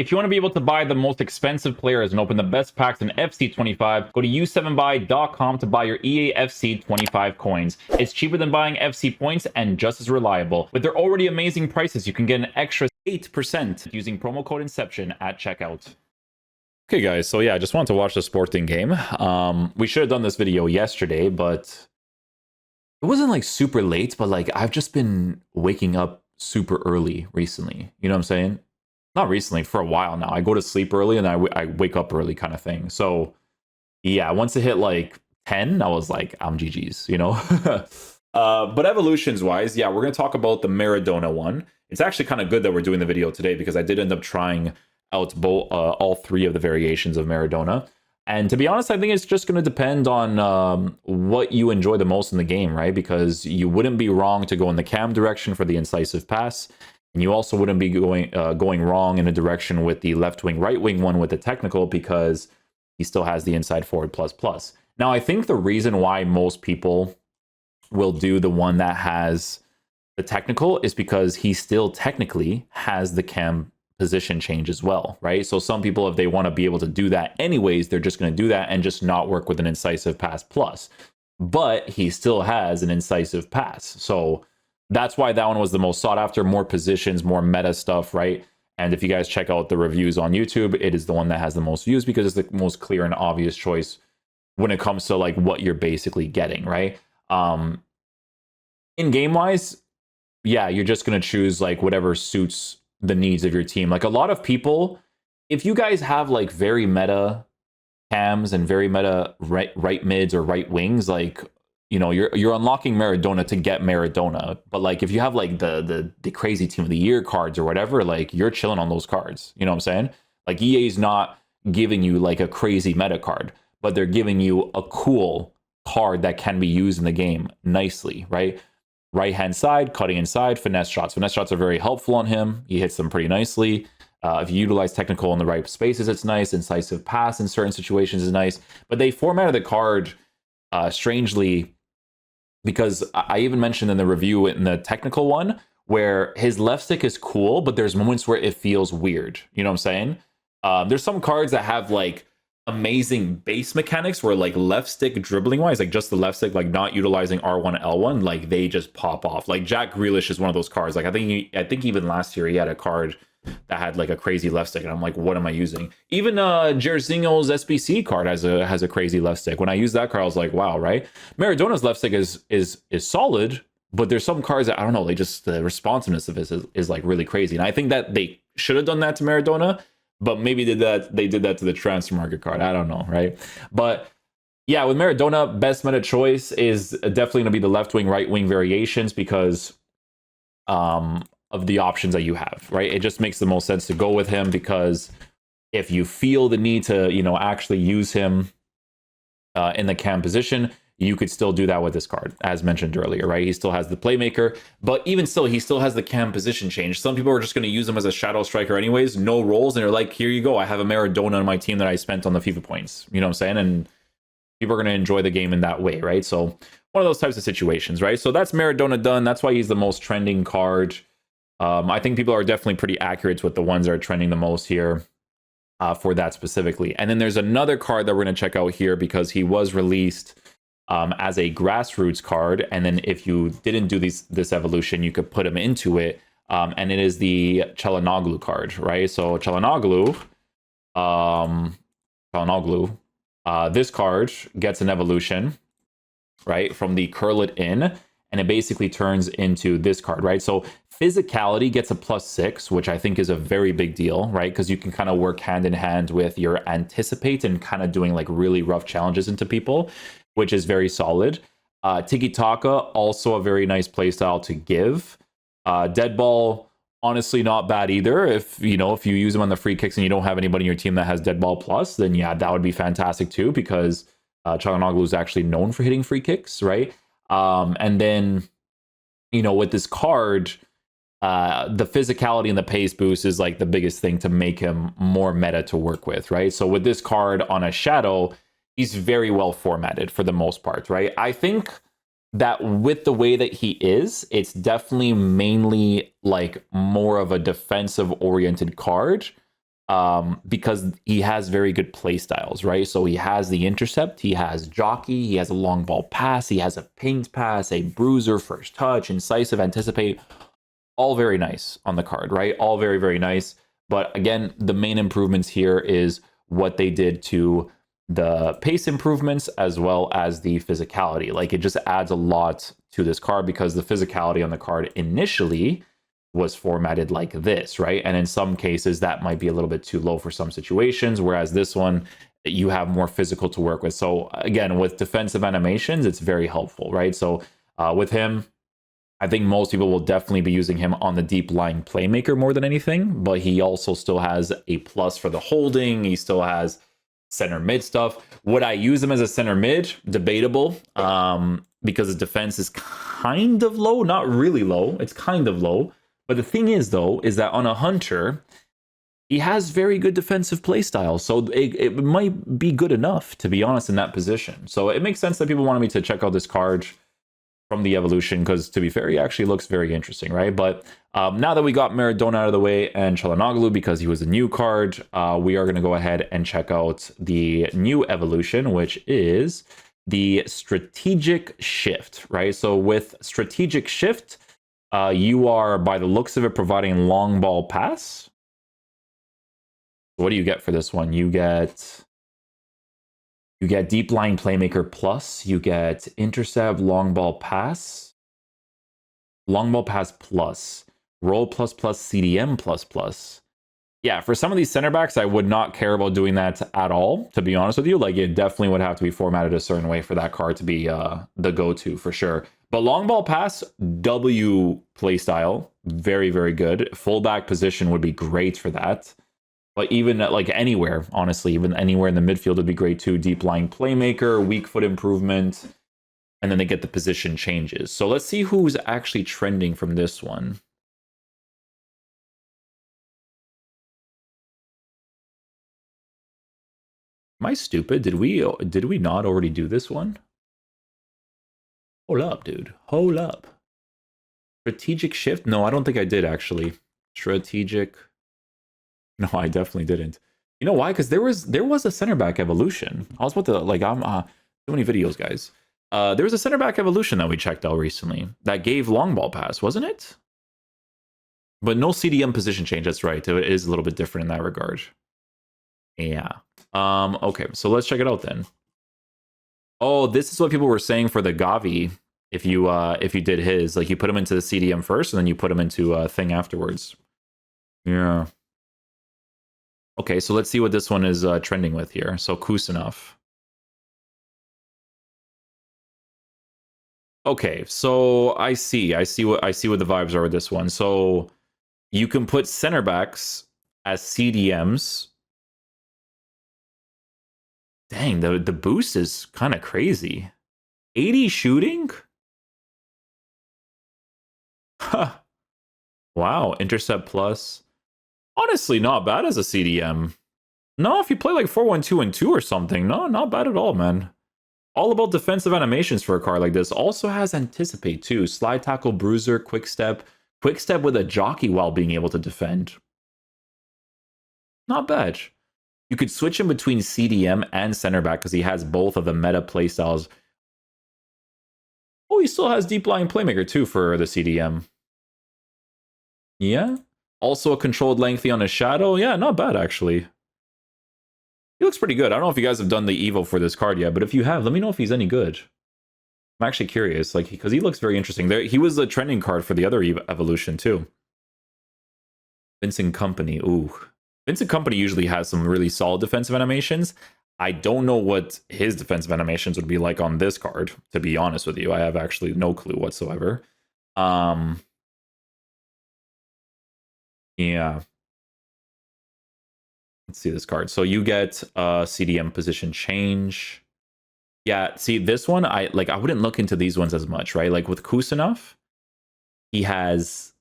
If you want to be able to buy the most expensive players and open the best packs in FC25, go to u7buy.com to buy your EA FC25 coins. It's cheaper than buying FC points and just as reliable. With their already amazing prices, you can get an extra 8% using promo code Inception at checkout. Okay, guys, so yeah, I just wanted to watch the sporting game. We should have done this video yesterday, but it wasn't like super late, but like I've just been waking up super early recently. You know what I'm saying? Not recently, for a while now. I go to sleep early and I wake up early kind of thing. So yeah, once it hit like 10, I was like, I'm GG's, you know? But evolutions wise, yeah, we're going to talk about the Maradona one. It's actually kind of good that we're doing the video today because I did end up trying out all three of the variations of Maradona. And to be honest, I think it's just going to depend on what you enjoy the most in the game, right? Because you wouldn't be wrong to go in the cam direction for the incisive pass. And you also wouldn't be going wrong in a direction with the left wing, right wing one with the technical because he still has the inside forward plus plus. Now, I think the reason why most people will do the one that has the technical is because he still technically has the cam position change as well, right? So some people, if they want to be able to do that anyways, they're just going to do that and just not work with an incisive pass plus. But he still has an incisive pass. So that's why that one was the most sought after, more positions, more meta stuff, right? And if you guys check out the reviews on YouTube, it is the one that has the most views because it's the most clear and obvious choice when it comes to like what you're basically getting, right? In game wise, yeah, you're just going to choose like whatever suits the needs of your team. Like a lot of people, if you guys have like very meta cams and very meta right mids or right wings, like, you know, you're unlocking Maradona to get Maradona. But like if you have like the crazy team of the year cards or whatever, like you're chilling on those cards. You know what I'm saying? Like EA's not giving you like a crazy meta card, but they're giving you a cool card that can be used in the game nicely, right? Right hand side, cutting inside, finesse shots. Finesse shots are very helpful on him. He hits them pretty nicely. If you utilize technical in the right spaces, it's nice. Incisive pass in certain situations is nice. But they formatted the card strangely, because I even mentioned in the review in the technical one where his left stick is cool, but there's moments where it feels weird. You know what I'm saying? There's some cards that have like amazing base mechanics where like left stick dribbling wise, like just the left stick, like not utilizing R1 L1, like they just pop off. Like Jack Grealish is one of those cards. Like I think even last year he had a card that had like a crazy left stick, and I'm like, what am I using? Even Jairzinho's SBC card has a crazy left stick. When I used that card, I was like, wow, right? Maradona's left stick is solid, but there's some cards that I don't know, they just, the responsiveness of it is like really crazy. And I think that they should have done that to Maradona, but maybe they did that to the transfer market card. I don't know, right? But yeah, with Maradona, best meta choice is definitely going to be the left wing, right wing variations because of the options that you have, right? It just makes the most sense to go with him because if you feel the need to, you know, actually use him in the cam position, you could still do that with this card, as mentioned earlier, right? He still has the playmaker, but even still, he still has the cam position change. Some people are just going to use him as a shadow striker anyways, no roles, and they're like, here you go, I have a Maradona on my team that I spent on the FIFA points. You know what I'm saying? And people are going to enjoy the game in that way, right? So one of those types of situations, right? So that's Maradona done. That's why he's the most trending card. I think people are definitely pretty accurate with the ones that are trending the most here for that specifically. And then there's another card that we're going to check out here because he was released as a grassroots card, and then if you didn't do this evolution, you could put him into it, and it is the Çalhanoğlu card, right? So Çalhanoğlu, this card gets an evolution, right, from the curl it in, and it basically turns into this card, right? So physicality gets a +6, which I think is a very big deal, right? Because you can kind of work hand in hand with your anticipate and kind of doing like really rough challenges into people, which is very solid. Tiki-taka, also a very nice playstyle to give. Dead ball, honestly not bad either. If you use them on the free kicks and you don't have anybody in your team that has dead ball plus, then yeah, that would be fantastic too, because Çalhanoğlu is actually known for hitting free kicks, right? And then, with this card, the physicality and the pace boost is like the biggest thing to make him more meta to work with, right? So with this card on a shadow, he's very well formatted for the most part, right? I think that with the way that he is, it's definitely mainly like more of a defensive oriented card. because he has very good play styles, right? So he has the intercept, he has jockey, he has a long ball pass, he has a pinged pass, a bruiser, first touch, incisive, anticipate, all very nice on the card, right? All very, very nice. But again, the main improvements here is what they did to the pace improvements as well as the physicality. Like it just adds a lot to this card because the physicality on the card initially was formatted like this, right? And in some cases that might be a little bit too low for some situations, whereas this one you have more physical to work with. So again, with defensive animations, it's very helpful, right? So with him, I think most people will definitely be using him on the deep lying playmaker more than anything, but he also still has a plus for the holding. He still has center mid stuff. Would I use him as a center mid? Debatable, because his defense is kind of low, not really low. It's kind of low. But the thing is, though, is that on a hunter, he has very good defensive play style. So it might be good enough, to be honest, in that position. So it makes sense that people wanted me to check out this card from the evolution, because to be fair, he actually looks very interesting, right? But now that we got Maradona out of the way and Çalhanoğlu, because he was a new card, we are going to go ahead and check out the new evolution, which is the strategic shift, right? So with strategic shift, you are, by the looks of it, providing long ball pass. What do you get for this one? You get deep line playmaker plus, you get intercept, long ball pass plus, roll plus plus, CDM plus plus. Yeah, for some of these center backs, I would not care about doing that at all, to be honest with you. Like, it definitely would have to be formatted a certain way for that card to be the go-to for sure. But long ball pass, W playstyle, very, very good. Fullback position would be great for that. But even like anywhere, honestly, even anywhere in the midfield would be great too. Deep lying playmaker, weak foot improvement, and then they get the position changes. So let's see who's actually trending from this one. Am I stupid? Did we not already do this one? Hold up, dude. Hold up. Strategic shift? No, I don't think I did actually. Strategic. No, I definitely didn't. You know why? Because there was a center back evolution. I was about to like I'm so many videos, guys. There was a center back evolution that we checked out recently that gave long ball pass, wasn't it? But no CDM position change. That's right. It is a little bit different in that regard. Yeah. Okay, so let's check it out then. Oh, this is what people were saying for the Gavi. If you did his, like you put him into the CDM first and then you put him into a thing afterwards. Yeah. Okay, so let's see what this one is trending with here. So Kusanov. Okay, so I see what the vibes are with this one. So you can put center backs as CDMs. Dang, the boost is kind of crazy. 80 shooting? Huh. Wow, intercept plus. Honestly, not bad as a CDM. No, if you play like 4-1-2 and 2 or something, no, not bad at all, man. All about defensive animations for a card like this. Also has anticipate too. Slide tackle, bruiser, quick step with a jockey while being able to defend. Not bad. You could switch him between CDM and center back because he has both of the meta playstyles. Oh, he still has deep lying playmaker too for the CDM. Yeah. Also a controlled lengthy on his shadow. Yeah, not bad actually. He looks pretty good. I don't know if you guys have done the Evo for this card yet, but if you have, let me know if he's any good. I'm actually curious, like, because he looks very interesting. He was a trending card for the other evolution too. Vincent Company. Ooh. Vincent Company usually has some really solid defensive animations. I don't know what his defensive animations would be like on this card, to be honest with you. I have actually no clue whatsoever. Yeah. Let's see this card. So you get CDM position change. Yeah, see this one, I wouldn't look into these ones as much, right? Like with Kusanov, he has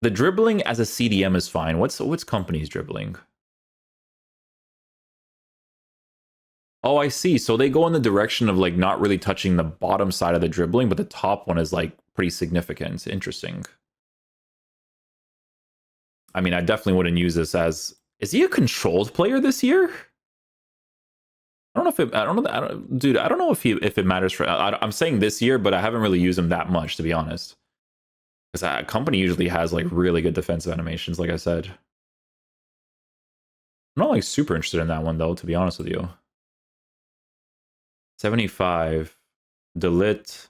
the dribbling as a CDM is fine. What's Company's dribbling? Oh, I see. So they go in the direction of like not really touching the bottom side of the dribbling, but the top one is like pretty significant. Interesting. I mean, I definitely wouldn't use this as. Is he a controlled player this year? I don't know if it. I don't know. Dude, I don't know if it matters for. I'm saying this year, but I haven't really used him that much, to be honest. Because that company usually has like really good defensive animations, like I said. I'm not like super interested in that one though, to be honest with you. 75, Delit.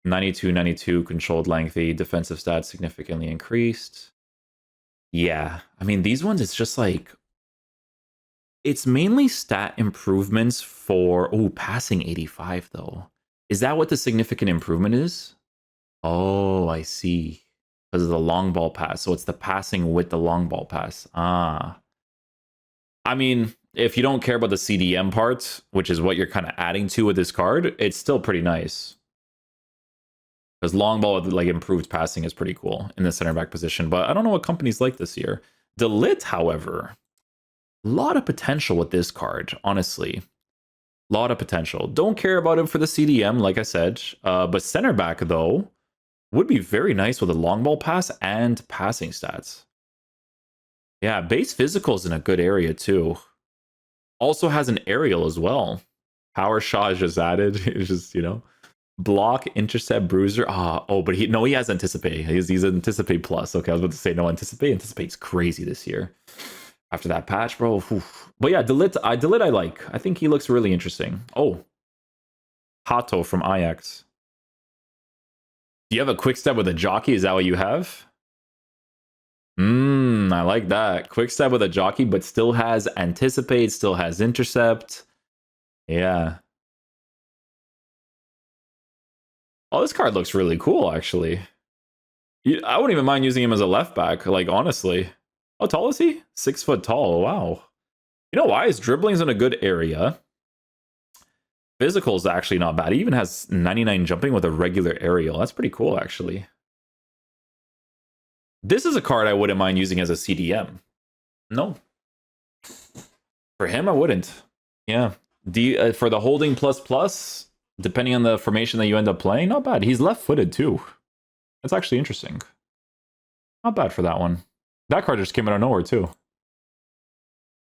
'92 controlled lengthy, defensive stats significantly increased. Yeah, I mean, these ones, it's just like, it's mainly stat improvements for, oh, passing 85 though. Is that what the significant improvement is? Oh, I see. Because of the long ball pass. So it's the passing with the long ball pass. Ah. I mean, if you don't care about the CDM part, which is what you're kind of adding to with this card, it's still pretty nice. Because long ball with like improved passing is pretty cool in the center back position. But I don't know what companies like this year. Delit, however, a lot of potential with this card, honestly. A lot of potential. Don't care about it for the CDM, like I said. But center back, though, would be very nice with a long ball pass and passing stats. Yeah, base physical is in a good area, too. Also has an aerial as well. Power shot is just added. It's just, you know. Block, intercept, bruiser. But he has anticipate. He's anticipate plus. Okay, I was about to say no anticipate. Anticipate's crazy this year. After that patch, bro. Oof. But yeah, Delit I like. I think he looks really interesting. Oh. Hato from Ajax. Do you have a quick step with a jockey? Is that what you have? I like that. Quick step with a jockey, but still has anticipate, still has intercept. Yeah. Oh, this card looks really cool, actually. I wouldn't even mind using him as a left back, like, honestly. How tall is he? 6 foot tall. Wow. You know why? His dribbling's in a good area. Physical is actually not bad. He even has 99 jumping with a regular aerial. That's pretty cool, actually. This is a card I wouldn't mind using as a CDM. No. For him, I wouldn't. Yeah. For the holding plus, depending on the formation that you end up playing, not bad. He's left-footed, too. That's actually interesting. Not bad for that one. That card just came out of nowhere, too.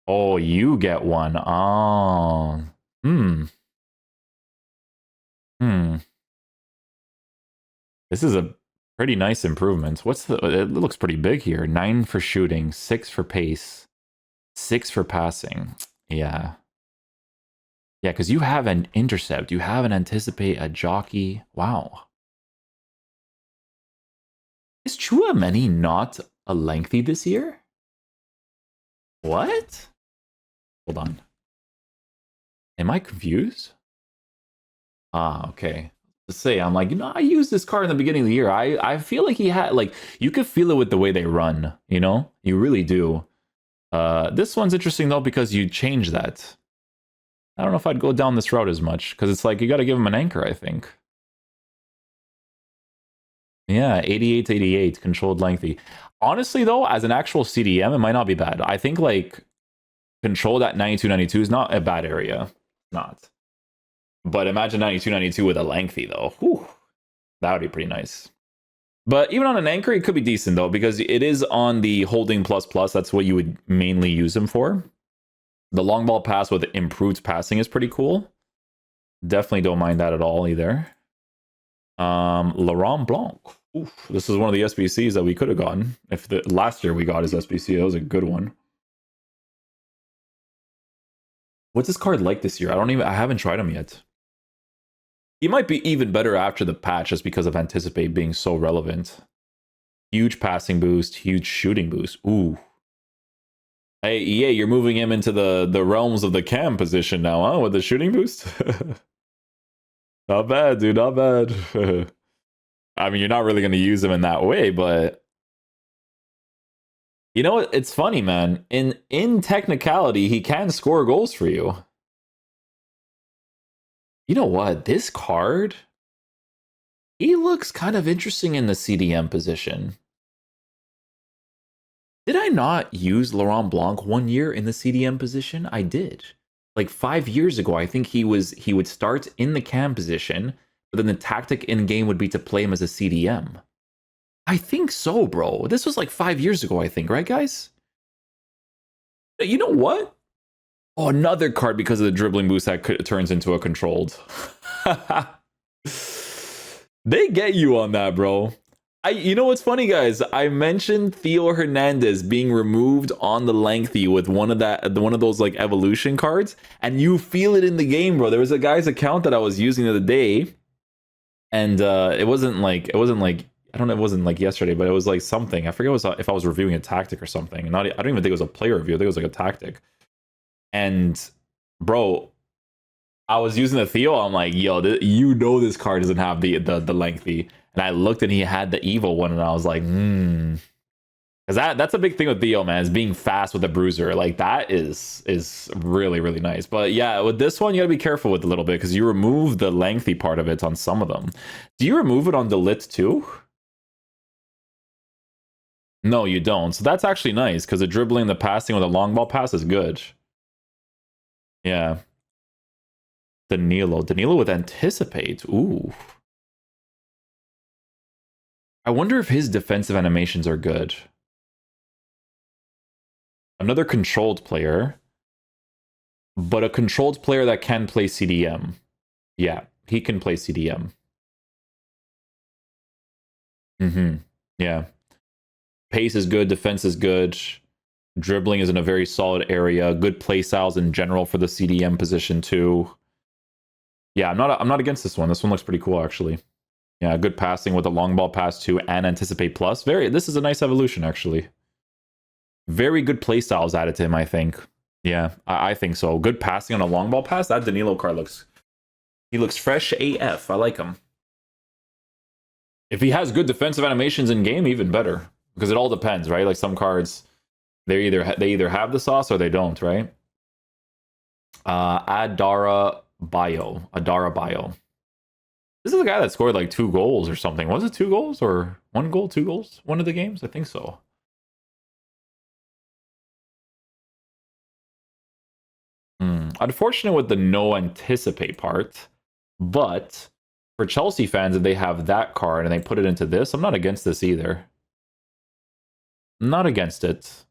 Oh, you get one. Oh. This is a pretty nice improvement. It looks pretty big here. 9 for shooting, 6 for pace, 6 for passing. Yeah. Yeah, because you have an intercept. You have an anticipate, a jockey. Wow. Is Chouameni not a lengthy this year? What? Hold on. Am I confused? Okay. Let's say I'm like, I used this card in the beginning of the year. I feel like he had, like, you could feel it with the way they run, you know? You really do. This one's interesting though because you change that. I don't know if I'd go down this route as much because it's like you got to give him an anchor, I think. Yeah, 88 to 88, controlled lengthy. Honestly, though, as an actual CDM, it might not be bad. I think, like, controlled at 92 is not a bad area. Not. But imagine 92 with a lengthy, though. Whew. That would be pretty nice. But even on an anchor, it could be decent, though, because it is on the holding plus. That's what you would mainly use him for. The long ball pass with improved passing is pretty cool. Definitely don't mind that at all, either. Laurent Blanc. Oof, this is one of the SBCs that we could have gotten. If the last year we got his SBC, that was a good one. What's this card like this year? I haven't tried him yet. He might be even better after the patch just because of anticipate being so relevant. Huge passing boost, huge shooting boost. Ooh. Hey, EA, you're moving him into the realms of the cam position now, huh? With the shooting boost? Not bad, dude, not bad. I mean, you're not really going to use him in that way, but... You know what? It's funny, man. In technicality, he can score goals for you. You know what? This card... He looks kind of interesting in the CDM position. Did I not use Laurent Blanc 1 year in the CDM position? I did. Like 5 years ago, I think he would start in the cam position, But then the tactic in game would be to play him as a CDM. I think so, bro. This was like 5 years ago, I think, right, guys? You know what? Oh, another card because of the dribbling boost that turns into a controlled. They get you on that, bro. You know what's funny, guys? I mentioned Theo Hernandez being removed on the lengthy with one of those like evolution cards, and you feel it in the game, bro. There was a guy's account that I was using the other day, and it wasn't like I don't know, it wasn't like yesterday, but it was like something. I forget if I was reviewing a tactic or something. I don't even think it was a player review. I think it was like a tactic. And bro, I was using the Theo. I'm like, yo, you know this card doesn't have the lengthy. And I looked and he had the evil one, and I was like, because that's a big thing with Theo, man, is being fast with the bruiser. Like that is really, really nice. But yeah, with this one, you gotta be careful with a little bit because you remove the lengthy part of it on some of them. Do you remove it on the lit too? No, you don't. So that's actually nice because the dribbling, the passing with a long ball pass is good. Yeah. Danilo with anticipate. Ooh. I wonder if his defensive animations are good. Another controlled player, but a controlled player that can play CDM. Yeah, he can play CDM. Yeah. Pace is good, defense is good. Dribbling is in a very solid area. Good play styles in general for the CDM position too. Yeah, I'm not against this one. This one looks pretty cool actually. Yeah, good passing with a long ball pass too, and anticipate plus. This is a nice evolution actually. Very good play styles added to him, I think. Yeah, I think so. Good passing on a long ball pass. That Danilo card he looks fresh AF. I like him. If he has good defensive animations in game, even better. Because it all depends, right? Like some cards, they either have the sauce or they don't, right? Adara Bio. This is the guy that scored like 2 goals or something. Was it 2 goals or 1 goal, 2 goals? One of the games? I think so. Unfortunate with the no anticipate part, but for Chelsea fans, if they have that card and they put it into this, I'm not against this either. I'm not against it.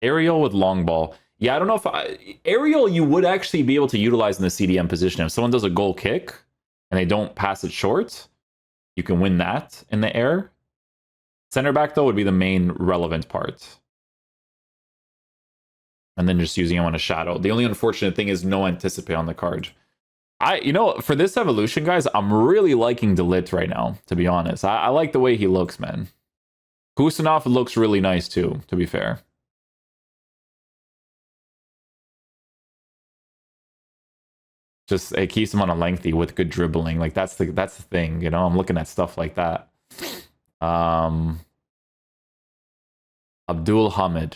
Aerial with long ball. Yeah, I don't know if aerial you would actually be able to utilize in the CDM position. If someone does a goal kick and they don't pass it short, you can win that in the air. Center back, though, would be the main relevant part. And then just using him on a shadow. The only unfortunate thing is no anticipate on the card. For this evolution, guys, I'm really liking Delit right now, to be honest. I like the way he looks, man. Kusanov looks really nice, too, to be fair. Just it keeps him on a lengthy with good dribbling. Like that's the thing, you know. I'm looking at stuff like that. Abdul Hamid.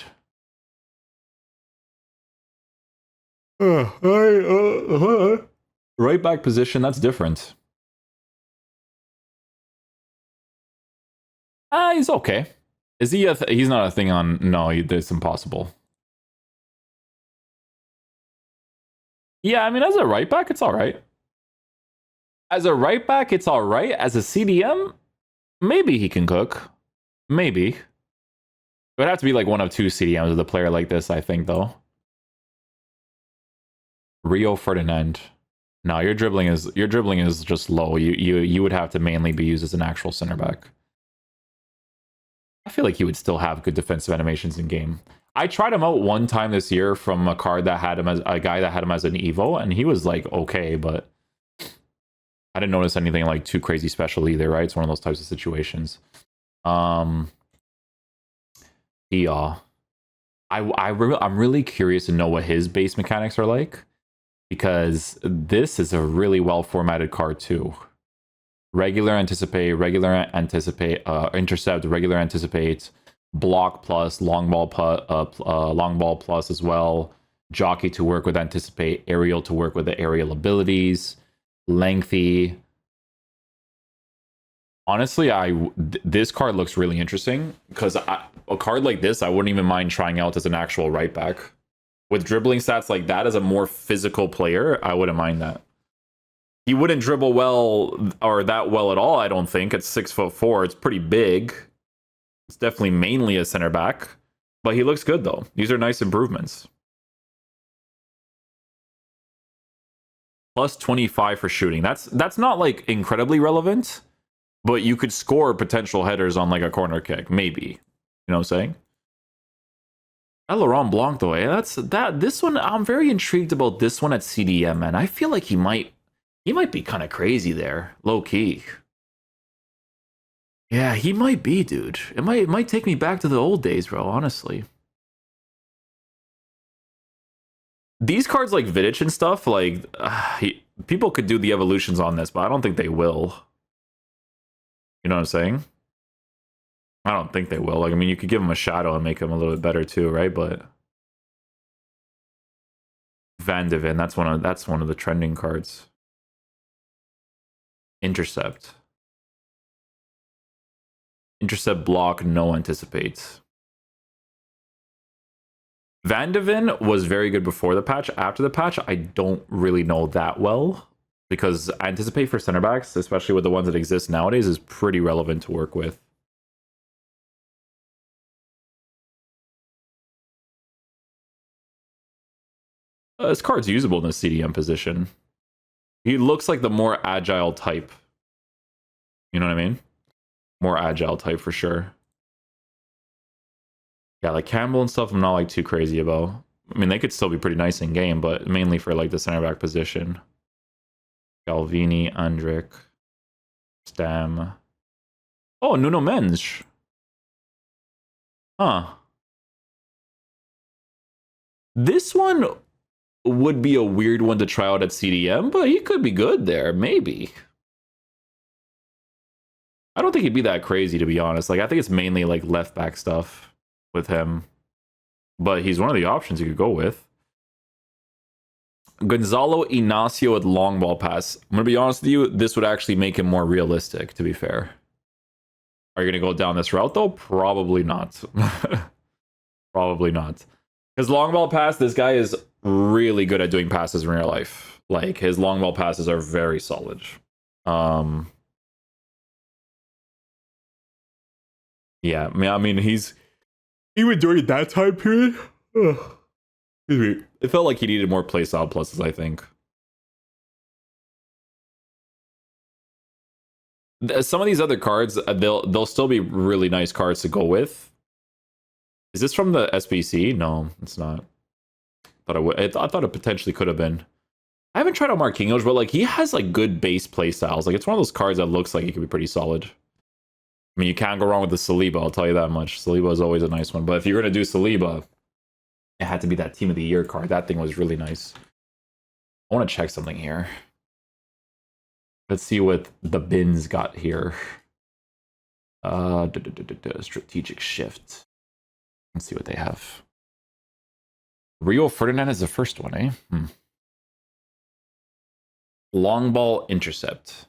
Right back position, that's different. He's okay. Is he he's not a thing on... No, it's impossible. Yeah, I mean, as a right back, it's all right. As a right back, it's all right. As a CDM, maybe he can cook. Maybe. It would have to be like one of 2 CDMs with a player like this, I think, though. Rio Ferdinand. No, your dribbling is just low. You would have to mainly be used as an actual center back. I feel like he would still have good defensive animations in game. I tried him out one time this year from a card that had him as a guy that had him as an Evo, and he was like okay, but I didn't notice anything like too crazy special either, right? It's one of those types of situations. I'm really curious to know what his base mechanics are like, because this is a really well formatted card too. Regular anticipate, intercept, regular anticipate, block plus, long ball plus as well. Jockey to work with anticipate, aerial to work with the aerial abilities, lengthy. Honestly, this card looks really interesting because a card like this, I wouldn't even mind trying out as an actual right back. With dribbling stats like that as a more physical player, I wouldn't mind that. He wouldn't dribble well or that well at all, I don't think. At 6'4", it's pretty big. It's definitely mainly a center back. But he looks good, though. These are nice improvements. Plus 25 for shooting. That's not, like, incredibly relevant. But you could score potential headers on, like, a corner kick. Maybe. You know what I'm saying? Laurent Blanc, though, this one, I'm very intrigued about this one at CDM, man. I feel like he might be kind of crazy there, low key. Yeah, he might be, dude. It might take me back to the old days, bro, honestly. These cards like Vidic and stuff, like, people could do the evolutions on this, but I don't think they will. You know what I'm saying? I don't think they will. Like, I mean, you could give him a shadow and make him a little bit better too, right? But Van de Ven, that's one of the trending cards. Intercept block, no anticipate. Van de Ven was very good before the patch. After the patch, I don't really know that well, because anticipate for center backs, especially with the ones that exist nowadays, is pretty relevant to work with. This card's usable in the CDM position. He looks like the more agile type. You know what I mean? More agile type for sure. Yeah, like Campbell and stuff, I'm not like too crazy about. I mean, they could still be pretty nice in game, but mainly for like the center back position. Galvini, Andrick, Stam. Oh, Nuno Mendes. Huh. This one would be a weird one to try out at CDM, but he could be good there, maybe. I don't think he'd be that crazy, to be honest. Like, I think it's mainly like left back stuff with him, but he's one of the options you could go with. Gonzalo Inacio with long ball pass. I'm gonna be honest with you, this would actually make him more realistic, to be fair. Are you gonna go down this route though? Probably not. Probably not. Because long ball pass, this guy is really good at doing passes in real life. Like, his long ball passes are very solid. Yeah, I mean, even during that time period, it felt like he needed more playstyle pluses, I think. Some of these other cards, they'll still be really nice cards to go with. Is this from the SBC? No, it's not. I thought it potentially could have been. I haven't tried out Marquinhos, but like, he has like good base playstyles. Like, it's one of those cards that looks like it could be pretty solid. I mean, you can't go wrong with the Saliba, I'll tell you that much. Saliba is always a nice one. But if you're going to do Saliba, it had to be that Team of the Year card. That thing was really nice. I want to check something here. Let's see what the bins got here. Strategic shift. Let's see what they have. Rio Ferdinand is the first one, eh? Long ball intercept.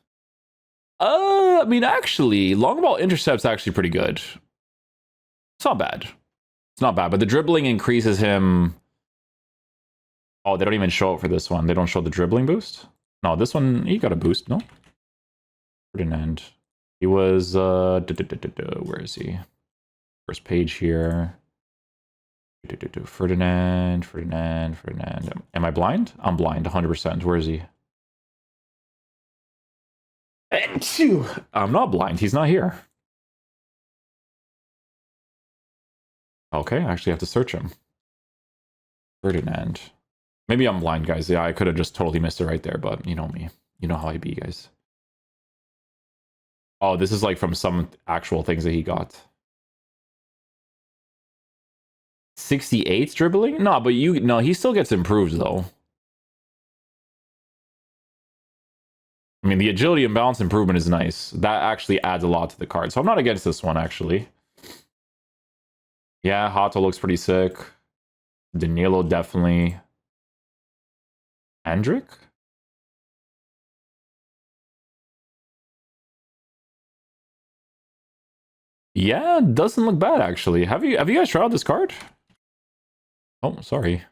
I mean, actually, long ball intercept's actually pretty good. It's not bad. It's not bad, but the dribbling increases him. Oh, they don't even show it for this one. They don't show the dribbling boost? No, this one, he got a boost, no? Ferdinand. He was, where is he? First page here. Ferdinand. Am I blind? I'm blind, 100%. Where is he? I'm not blind. He's not here. Okay, I actually have to search him. Ferdinand. Maybe I'm blind, guys. Yeah, I could have just totally missed it right there, but you know me. You know how I be, guys. Oh, this is like from some actual things that he got. 68 dribbling? No, but he still gets improved though. I mean, the agility and balance improvement is nice. That actually adds a lot to the card. So I'm not against this one, actually. Yeah, Hato looks pretty sick. Danilo, definitely. Andrick? Yeah, doesn't look bad, actually. Have you guys tried out this card? Oh, sorry.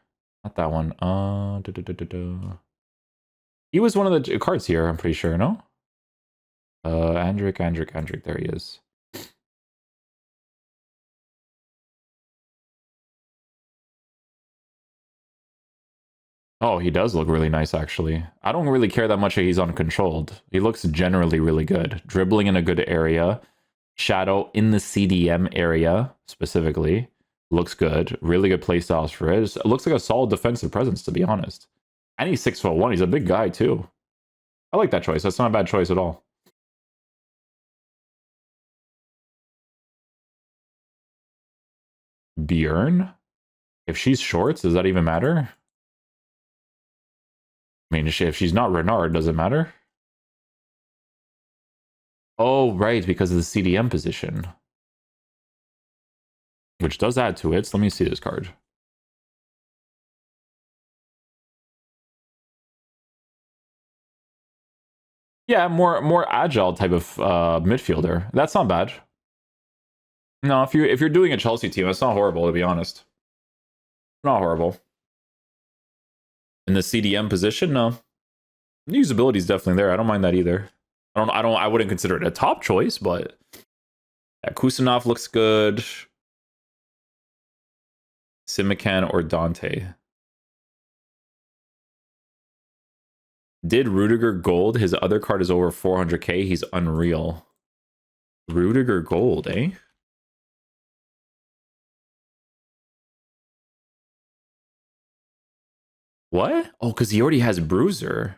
Not that one. He was one of the cards here, I'm pretty sure, no? Andric, there he is. Oh, he does look really nice, actually. I don't really care that much that he's uncontrolled. He looks generally really good. Dribbling in a good area. Shadow in the CDM area, specifically. Looks good. Really good playstyles for it. It looks like a solid defensive presence, to be honest. And he's 6'1". He's a big guy, too. I like that choice. That's not a bad choice at all. Bjorn? If she's short, does that even matter? I mean, if she's not Renard, does it matter? Oh, right, because of the CDM position. Which does add to it. So let me see this card. Yeah, more agile type of midfielder. That's not bad. No, if you're doing a Chelsea team, that's not horrible, to be honest. Not horrible. In the CDM position, no. The usability is definitely there. I don't mind that either. I wouldn't consider it a top choice, but yeah, Kusanov looks good. Simikan or Dante. Did Rudiger gold? His other card is over 400k. He's unreal. Rudiger gold, eh? What? Oh, because he already has Bruiser.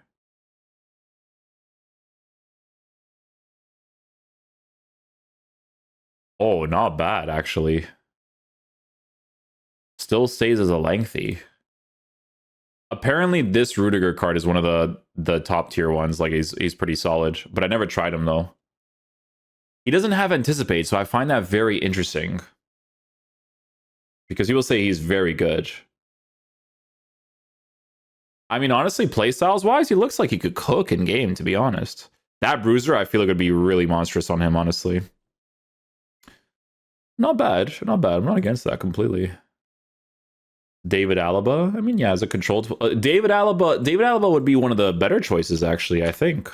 Oh, not bad, actually. Still stays as a lengthy. Apparently, this Rudiger card is one of the top tier ones. Like, he's pretty solid. But I never tried him, though. He doesn't have Anticipate, so I find that very interesting. Because he will say he's very good. I mean, honestly, playstyles-wise, he looks like he could cook in game, to be honest. That Bruiser, I feel like would be really monstrous on him, honestly. Not bad. Not bad. I'm not against that completely. David Alaba. I mean, yeah, as a controlled David Alaba would be one of the better choices, actually, I think.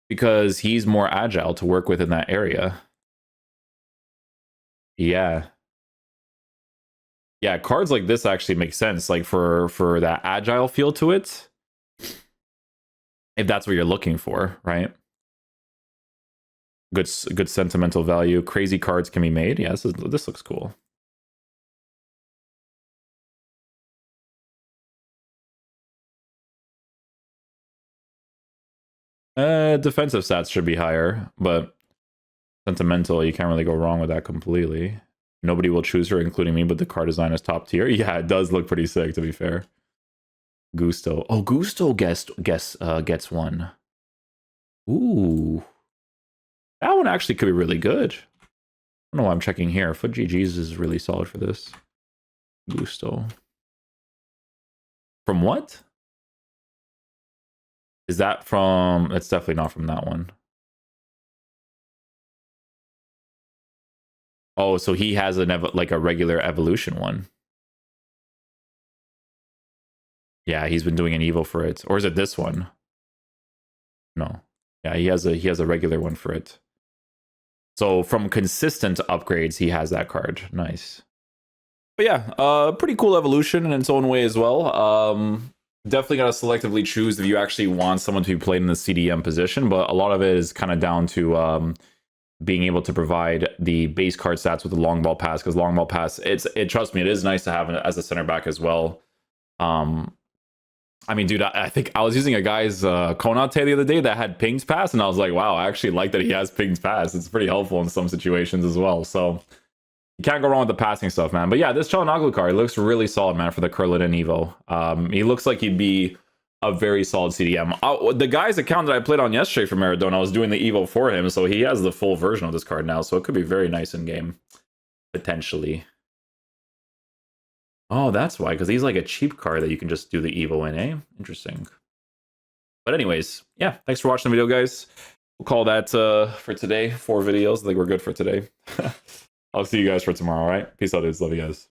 Because he's more agile to work with in that area. Yeah. Yeah, cards like this actually make sense, like for that agile feel to it. If that's what you're looking for, right? Good sentimental value. Crazy cards can be made. Yeah, this looks cool. Defensive stats should be higher, but sentimental, you can't really go wrong with that completely. Nobody will choose her, including me, but the card design is top tier. Yeah, it does look pretty sick, to be fair. Gusto. Oh, Gusto gets one. Ooh. That one actually could be really good. I don't know why I'm checking here. Foot GG's is really solid for this. Gusto. From what? Is that from... That's definitely not from that one. Oh, so he has like a regular evolution one. Yeah, he's been doing an Evo for it. Or is it this one? No. Yeah, he has a regular one for it. So from consistent upgrades, he has that card. Nice. But yeah, pretty cool evolution in its own way as well. Definitely got to selectively choose if you actually want someone to be played in the CDM position, but a lot of it is kind of down to being able to provide the base card stats with the long ball pass, because long ball pass, trust me, it is nice to have as a center back as well. I mean, dude, I think I was using a guy's Konate the other day that had pings pass, and I was like, wow, I actually like that he has pings pass. It's pretty helpful in some situations as well. So you can't go wrong with the passing stuff, man. But yeah, this Çalhanoğlu card looks really solid, man, for the Curlin Evo. He looks like he'd be a very solid CDM. The guy's account that I played on yesterday for Maradona, I was doing the Evo for him, so he has the full version of this card now, so it could be very nice in game, potentially. Oh, that's why, because he's like a cheap card that you can just do the Evo in, eh? Interesting. But anyways, yeah, thanks for watching the video, guys. We'll call that for today. 4 videos. I think we're good for today. I'll see you guys for tomorrow, all right? Peace out, dudes. Love you guys.